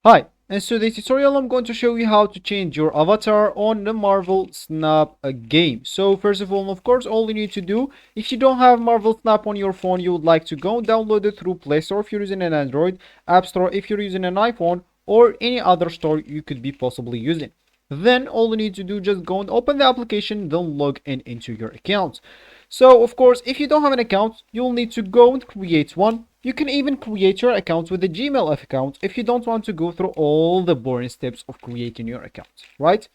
Hi, in today's tutorial I'm going to show you how to change your avatar on the Marvel Snap game. So first of all, of course, all you need to do, if you don't have Marvel Snap on your phone, you would like to go and download it through Play Store if you're using an Android, App Store if you're using an iPhone, or any other store you could be possibly using. Then all you need to do, just go and open the application, then log in into your account. So of course, if you don't have an account, you'll need to go and create one. You can even create your account with a Gmail account if you don't want to go through all the boring steps of creating your account, right?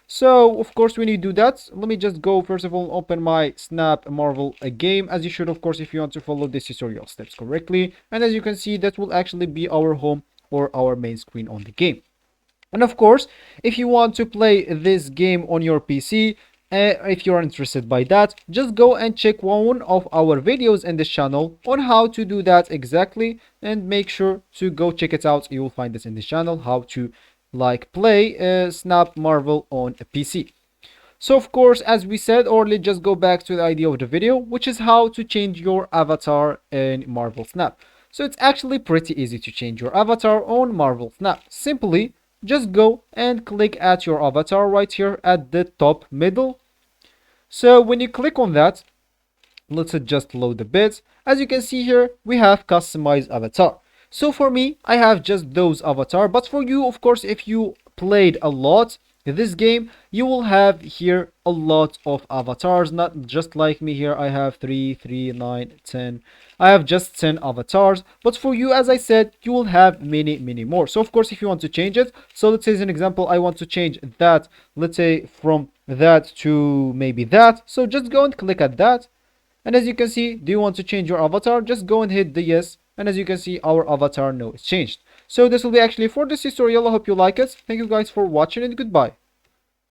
So of course, when you do that, let me just go first of all open my Snap Marvel game, as you should of course if you want to follow this tutorial steps correctly. And as you can see, that will actually be our home or our main screen on the game. And of course, if you want to play this game on your PC, if you're interested by that, just go and check one of our videos in this channel on how to do that exactly, and make sure to go check it out. You will find this in this channel, how to play Snap Marvel on a PC. So of course, as we said, or let's just go back to the idea of the video, which is how to change your avatar in Marvel Snap. So it's actually pretty easy to change your avatar on Marvel Snap. Simply just go and click at your avatar right here at the top middle. So when you click on that, let's just load a bit. As you can see here, we have customized avatar. So for me, I have just those avatar, but for you, of course, if you played a lot this game, you will have here a lot of avatars, not just like me here. I have 3, 3, 9, 10. I have just 10 avatars, but for you, as I said, you will have many more. So of course, if you want to change it, so let's say as an example, I want to change that, let's say from that to maybe that. So just go and click at that. And as you can see, do you want to change your avatar? Just go and hit the yes. And as you can see, our avatar now is changed. So this will be actually for this tutorial. I hope you like it. Thank you guys for watching and goodbye.